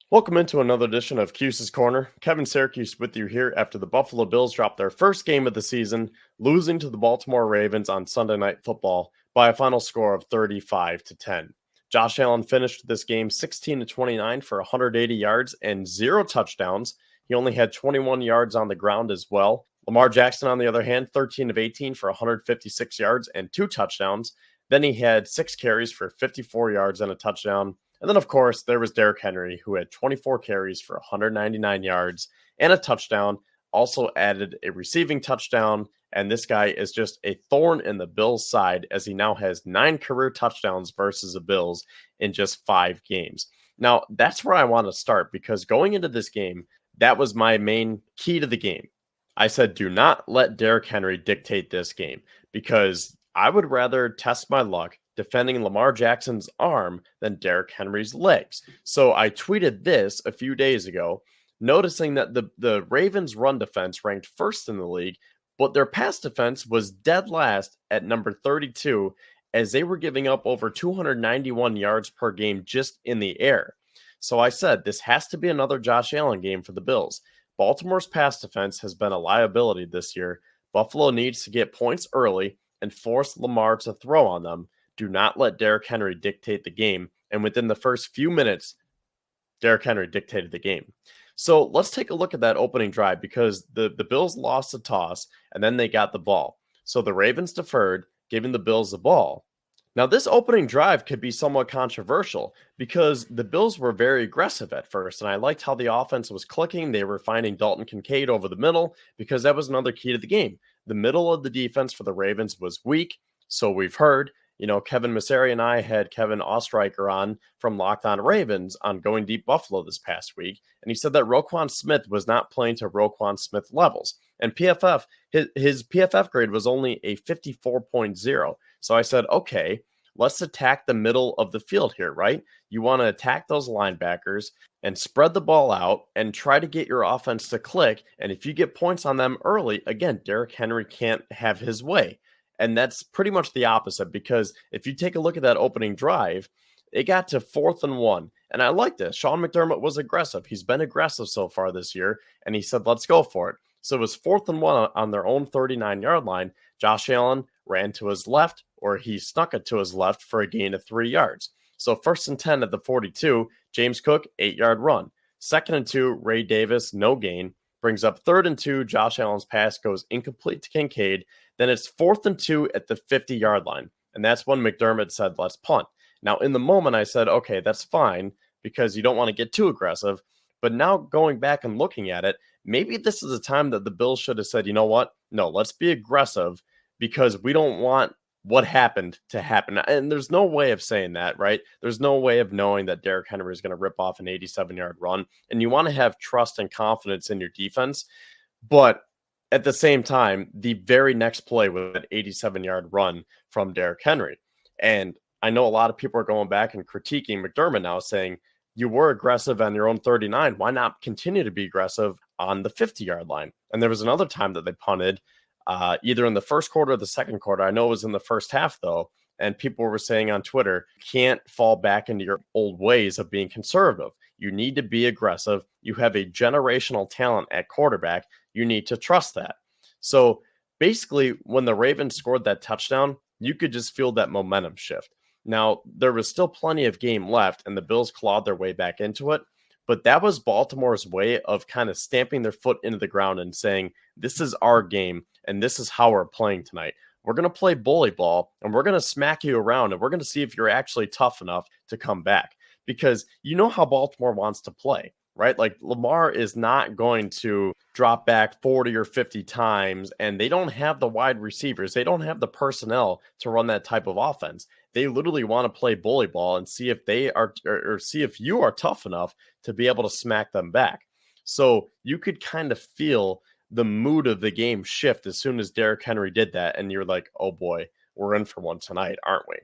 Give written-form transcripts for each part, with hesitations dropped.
Welcome into another edition of Cuse's Corner. Kevin Syracuse with you here after the Buffalo Bills dropped their first game of the season, losing to the Baltimore Ravens on Sunday Night Football by a final score of 35-10. Josh Allen finished this game 16-29 for 180 yards and 0 touchdowns. He only had 21 yards on the ground as well. Lamar Jackson, on the other hand, 13 of 18 for 156 yards and 2 touchdowns. Then he had 6 carries for 54 yards and a touchdown. And then, of course, there was Derrick Henry, who had 24 carries for 199 yards and a touchdown, also added a receiving touchdown. And this guy is just a thorn in the Bills' side as he now has 9 career touchdowns versus the Bills in just 5 games. Now, that's where I want to start because going into this game, that was my main key to the game. I said, do not let Derrick Henry dictate this game because I would rather test my luck defending Lamar Jackson's arm than Derrick Henry's legs. So I tweeted this a few days ago, noticing that the Ravens' run defense ranked first in the league, but their pass defense was dead last at number 32, as they were giving up over 291 yards per game just in the air. So I said, this has to be another Josh Allen game for the Bills. Baltimore's pass defense has been a liability this year. Buffalo needs to get points early and force Lamar to throw on them. Do not let Derrick Henry dictate the game. And within the first few minutes, Derrick Henry dictated the game. So let's take a look at that opening drive because the Bills lost a toss and then they got the ball. So the Ravens deferred, giving the Bills the ball. Now, this opening drive could be somewhat controversial because the Bills were very aggressive at first, and I liked how the offense was clicking. They were finding Dalton Kincaid over the middle because that was another key to the game. The middle of the defense for the Ravens was weak, so we've heard. Kevin Masseri and I had Kevin Ostreicher on from Locked On Ravens on Going Deep Buffalo this past week, and he said that Roquan Smith was not playing to Roquan Smith levels. And PFF, his PFF grade was only a 54.0. So I said, okay, let's attack the middle of the field here, right? You want to attack those linebackers and spread the ball out and try to get your offense to click. And if you get points on them early, again, Derrick Henry can't have his way. And that's pretty much the opposite because if you take a look at that opening drive, it got to 4th and 1. And I like this. Sean McDermott was aggressive. He's been aggressive so far this year. And he said, let's go for it. So it was 4th and 1 on their own 39-yard line. Josh Allen ran to his left, or he snuck it to his left for a gain of 3 yards. So 1st and 10 at the 42, James Cook, 8-yard run. 2nd and 2, Ray Davis, no gain. Brings up 3rd and 2, Josh Allen's pass goes incomplete to Kincaid. Then it's 4th and 2 at the 50-yard line. And that's when McDermott said, let's punt. Now, in the moment, I said, okay, that's fine because you don't want to get too aggressive. But now going back and looking at it, maybe this is a time that the Bills should have said, you know what? No, let's be aggressive because we don't want what happened to happen. And there's no way of saying that, right? There's no way of knowing that Derrick Henry is going to rip off an 87-yard run. And you want to have trust and confidence in your defense. But at the same time, the very next play was an 87-yard run from Derrick Henry. And I know a lot of people are going back and critiquing McDermott now, saying, you were aggressive on your own 39. Why not continue to be aggressive on the 50-yard line? And there was another time that they punted, either in the first quarter or the second quarter. I know it was in the first half, though. And people were saying on Twitter, can't fall back into your old ways of being conservative. You need to be aggressive. You have a generational talent at quarterback. You need to trust that. So basically, when the Ravens scored that touchdown, you could just feel that momentum shift. Now, there was still plenty of game left, and the Bills clawed their way back into it. But that was Baltimore's way of kind of stamping their foot into the ground and saying, this is our game, and this is how we're playing tonight. We're going to play bully ball, and we're going to smack you around, and we're going to see if you're actually tough enough to come back. Because you know how Baltimore wants to play, right? Like Lamar is not going to drop back 40 or 50 times, and they don't have the wide receivers. They don't have the personnel to run that type of offense. They literally want to play bully ball and see if they are, or see if you are tough enough to be able to smack them back. So you could kind of feel the mood of the game shift as soon as Derrick Henry did that. And you're like, oh boy, we're in for one tonight, aren't we?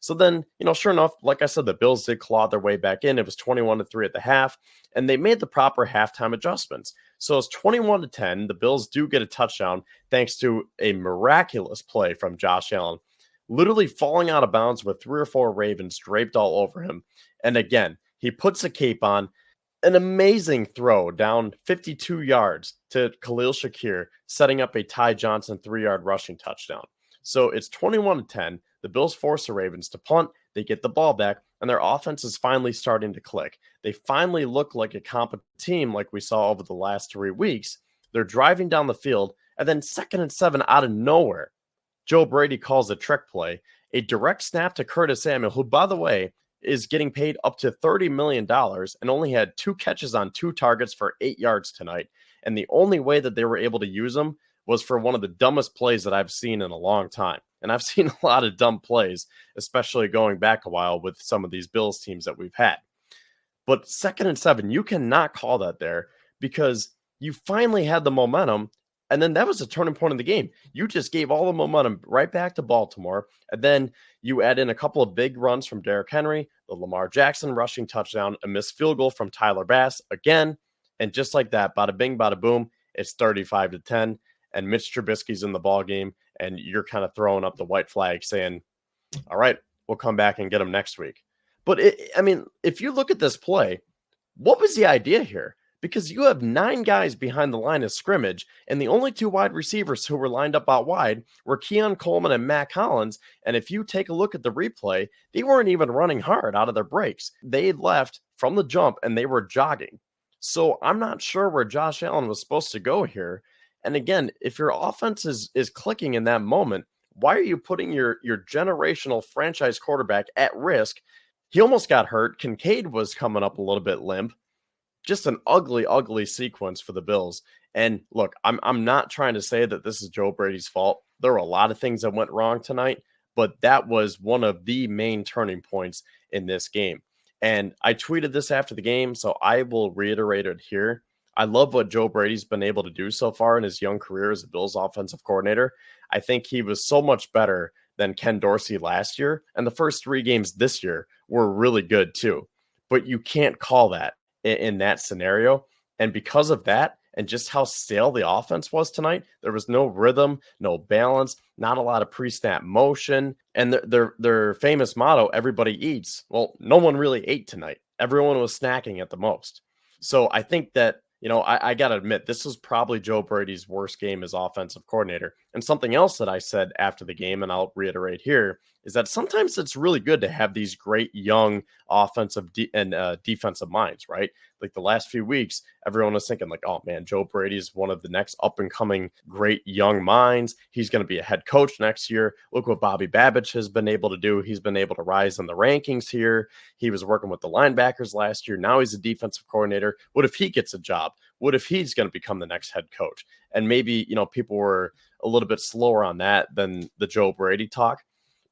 So then, sure enough, like I said, the Bills did claw their way back in. It was 21-3 at the half, and they made the proper halftime adjustments. So it's 21-10. The Bills do get a touchdown thanks to a miraculous play from Josh Allen, literally falling out of bounds with 3 or 4 Ravens draped all over him. And again, he puts a cape on. An amazing throw down 52 yards to Khalil Shakir, setting up a Ty Johnson 3-yard rushing touchdown. So it's 21-10. The Bills force the Ravens to punt. They get the ball back, and their offense is finally starting to click. They finally look like a competent team like we saw over the last 3 weeks. They're driving down the field, and then 2nd and 7 out of nowhere, Joe Brady calls a trick play, a direct snap to Curtis Samuel, who, by the way, is getting paid up to $30 million dollars and only had 2 catches on 2 targets for 8 yards tonight. And the only way that they were able to use him was for one of the dumbest plays that I've seen in a long time. And I've seen a lot of dumb plays, especially going back a while with some of these Bills teams that we've had. But 2nd and 7, you cannot call that there because you finally had the momentum. And then that was a turning point in the game. You just gave all the momentum right back to Baltimore. And then you add in a couple of big runs from Derrick Henry, the Lamar Jackson rushing touchdown, a missed field goal from Tyler Bass again. And just like that, bada bing, bada boom, it's 35-10. And Mitch Trubisky's in the ball game. And you're kind of throwing up the white flag saying, all right, we'll come back and get him next week. But if you look at this play, what was the idea here? Because you have 9 guys behind the line of scrimmage, and the only 2 wide receivers who were lined up out wide were Keon Coleman and Matt Collins. And if you take a look at the replay, they weren't even running hard out of their breaks. They left from the jump and they were jogging. So I'm not sure where Josh Allen was supposed to go here. And again, if your offense is clicking in that moment, why are you putting your generational franchise quarterback at risk? He almost got hurt. Kincaid was coming up a little bit limp. Just an ugly, ugly sequence for the Bills. And look, I'm not trying to say that this is Joe Brady's fault. There were a lot of things that went wrong tonight, but that was one of the main turning points in this game. And I tweeted this after the game, so I will reiterate it here. I love what Joe Brady's been able to do so far in his young career as a Bills offensive coordinator. I think he was so much better than Ken Dorsey last year, and the first 3 games this year were really good too. But you can't call that in that scenario. And because of that, and just how stale the offense was tonight, there was no rhythm, no balance, not a lot of pre-snap motion. And their famous motto, everybody eats. Well, no one really ate tonight. Everyone was snacking at the most. So I think that, I got to admit, this was probably Joe Brady's worst game as offensive coordinator. And something else that I said after the game, and I'll reiterate here, is that sometimes it's really good to have these great young offensive and defensive minds, right? Like the last few weeks, everyone was thinking like, oh man, Joe Brady is one of the next up and coming great young minds. He's going to be a head coach next year. Look what Bobby Babich has been able to do. He's been able to rise in the rankings here. He was working with the linebackers last year. Now he's a defensive coordinator. What if he gets a job? What if he's going to become the next head coach? And maybe, people were a little bit slower on that than the Joe Brady talk.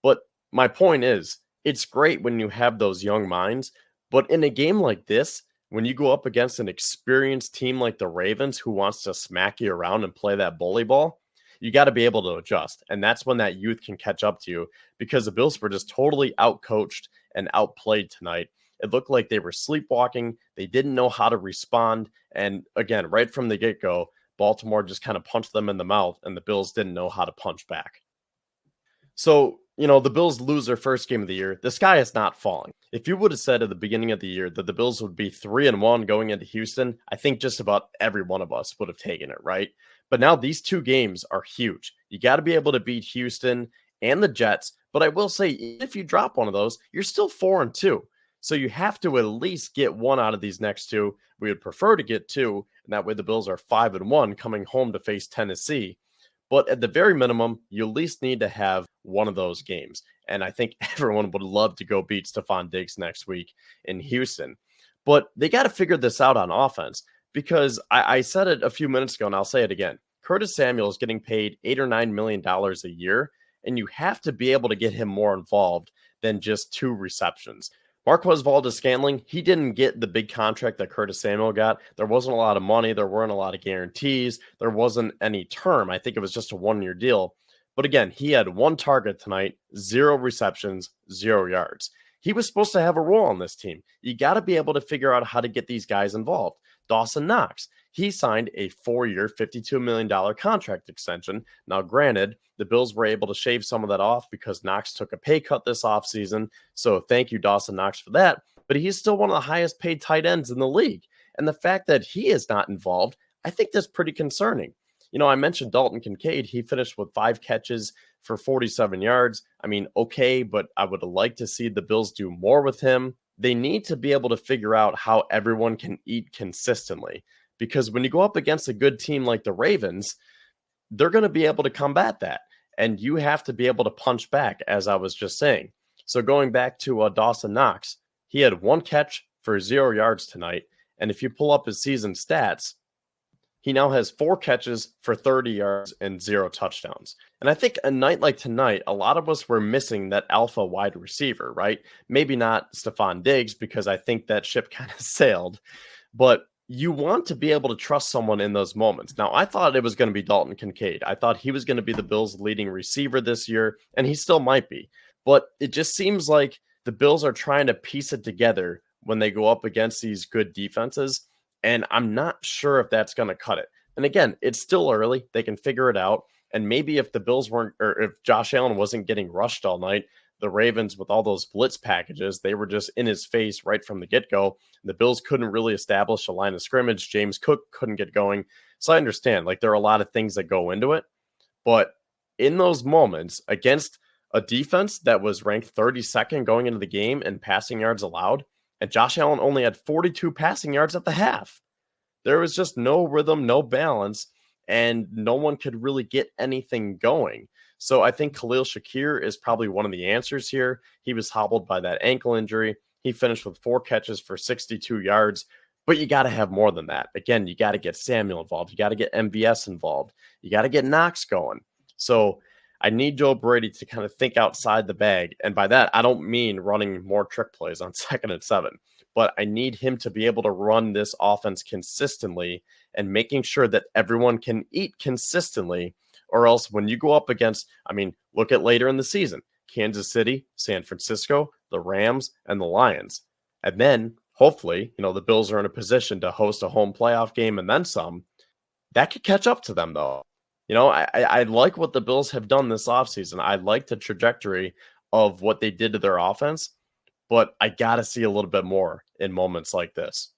But my point is, it's great when you have those young minds. But in a game like this, when you go up against an experienced team like the Ravens who wants to smack you around and play that bully ball, you got to be able to adjust. And that's when that youth can catch up to you, because the Bills were just totally outcoached and outplayed tonight. It looked like they were sleepwalking. They didn't know how to respond. And again, right from the get-go, Baltimore just kind of punched them in the mouth, and the Bills didn't know how to punch back. So, the Bills lose their first game of the year. The sky is not falling. If you would have said at the beginning of the year that the Bills would be 3-1 going into Houston, I think just about every one of us would have taken it, right? But now these 2 games are huge. You got to be able to beat Houston and the Jets. But I will say, if you drop one of those, you're still 4-2. So you have to at least get one out of these next 2. We would prefer to get 2, and that way the Bills are 5-1 coming home to face Tennessee. But at the very minimum, you at least need to have one of those games. And I think everyone would love to go beat Stephon Diggs next week in Houston. But they got to figure this out on offense, because I said it a few minutes ago, and I'll say it again. Curtis Samuel is getting paid $8 or $9 million a year, and you have to be able to get him more involved than just 2 receptions. Marquez Valdes-Scantling, he didn't get the big contract that Curtis Samuel got. There wasn't a lot of money. There weren't a lot of guarantees. There wasn't any term. I think it was just a 1-year deal. But again, he had 1 target tonight, 0 receptions, 0 yards. He was supposed to have a role on this team. You got to be able to figure out how to get these guys involved. Dawson Knox, he signed a 4-year, $52 million contract extension. Now, granted, the Bills were able to shave some of that off because Knox took a pay cut this offseason. So thank you, Dawson Knox, for that. But he's still one of the highest paid tight ends in the league. And the fact that he is not involved, I think that's pretty concerning. I mentioned Dalton Kincaid. He finished with 5 catches for 47 yards. I mean, okay, but I would like to see the Bills do more with him. They need to be able to figure out how everyone can eat consistently, because when you go up against a good team like the Ravens, they're going to be able to combat that. And you have to be able to punch back, as I was just saying. So going back to Dawson Knox, he had 1 catch for 0 yards tonight. And if you pull up his season stats, he now has 4 catches for 30 yards and 0 touchdowns. And I think a night like tonight, a lot of us were missing that alpha wide receiver, right? Maybe not Stephon Diggs, because I think that ship kind of sailed, but you want to be able to trust someone in those moments. Now, I thought it was going to be Dalton Kincaid. I thought he was going to be the Bills' leading receiver this year, and he still might be. But it just seems like the Bills are trying to piece it together when they go up against these good defenses, and I'm not sure if that's going to cut it. And again, it's still early. They can figure it out. And maybe if the Bills weren't, or if Josh Allen wasn't getting rushed all night, the Ravens, with all those blitz packages, they were just in his face right from the get-go. The Bills couldn't really establish a line of scrimmage. James Cook couldn't get going. So I understand, like, there are a lot of things that go into it. But in those moments, against a defense that was ranked 32nd going into the game in passing yards allowed, and Josh Allen only had 42 passing yards at the half. There was just no rhythm, no balance, and no one could really get anything going. So I think Khalil Shakir is probably one of the answers here. He was hobbled by that ankle injury. He finished with 4 catches for 62 yards, but you got to have more than that. Again, you got to get Samuel involved. You got to get MVS involved. You got to get Knox going. So I need Joe Brady to kind of think outside the bag. And by that, I don't mean running more trick plays on 2nd and 7, but I need him to be able to run this offense consistently and making sure that everyone can eat consistently. Or else when you go up against, look at later in the season, Kansas City, San Francisco, the Rams, and the Lions. And then hopefully, the Bills are in a position to host a home playoff game and then some. That could catch up to them, though. I like what the Bills have done this offseason. I like the trajectory of what they did to their offense, but I got to see a little bit more in moments like this.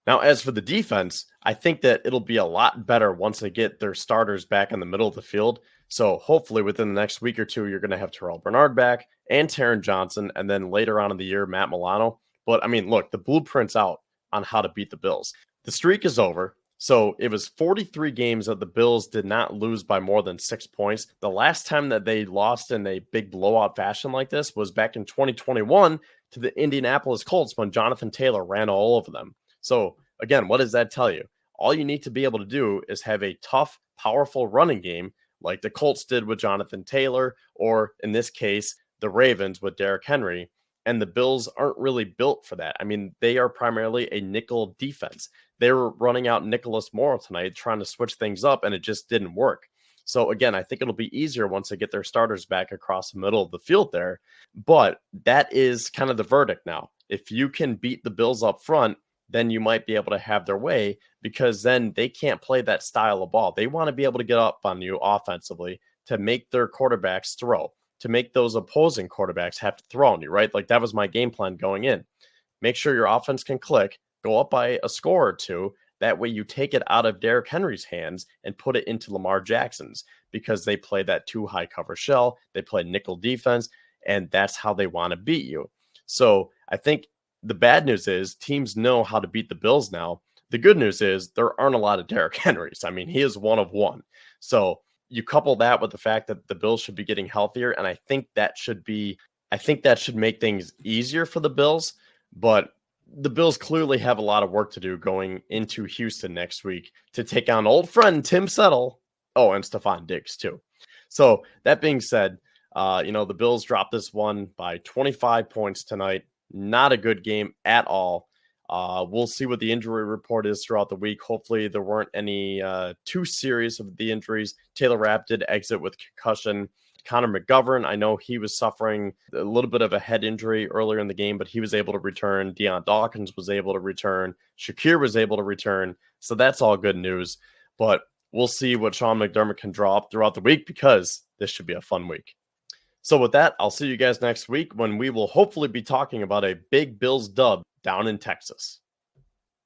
Now, as for the defense, I think that it'll be a lot better once they get their starters back in the middle of the field. So hopefully within the next week or two, you're going to have Terrell Bernard back and Taron Johnson, and then later on in the year, Matt Milano. But look, the blueprint's out on how to beat the Bills. The streak is over. So it was 43 games that the Bills did not lose by more than 6 points. The last time that they lost in a big blowout fashion like this was back in 2021 to the Indianapolis Colts when Jonathan Taylor ran all over them. So again, what does that tell you? All you need to be able to do is have a tough, powerful running game like the Colts did with Jonathan Taylor, or in this case, the Ravens with Derrick Henry. And the Bills aren't really built for that. They are primarily a nickel defense. They were running out Nicholas Morrow tonight, trying to switch things up, and it just didn't work. So again, I think it'll be easier once they get their starters back across the middle of the field there. But that is kind of the verdict now. If you can beat the Bills up front, then you might be able to have their way, because then they can't play that style of ball. They want to be able to get up on you offensively to make their quarterbacks throw, to make those opposing quarterbacks have to throw on you, right? Like that was my game plan going in. Make sure your offense can click, go up by a score or two. That way you take it out of Derrick Henry's hands and put it into Lamar Jackson's, because they play that 2 high cover shell. They play nickel defense, and that's how they want to beat you. So I think the bad news is teams know how to beat the Bills now. The good news is there aren't a lot of Derrick Henrys. He is one of one. So you couple that with the fact that the Bills should be getting healthier, and I think that should make things easier for the Bills. But the Bills clearly have a lot of work to do going into Houston next week to take on old friend Tim Settle. Oh, and Stephon Diggs too. So that being said, the Bills dropped this one by 25 points tonight. Not a good game at all. We'll see what the injury report is throughout the week. Hopefully there weren't any too serious of the injuries. Taylor Rapp did exit with concussion. Connor McGovern, I know he was suffering a little bit of a head injury earlier in the game, but he was able to return. Deion Dawkins was able to return. Shakir was able to return. So that's all good news. But we'll see what Sean McDermott can draw up throughout the week, because this should be a fun week. So with that, I'll see you guys next week when we will hopefully be talking about a big Bills dub down in Texas.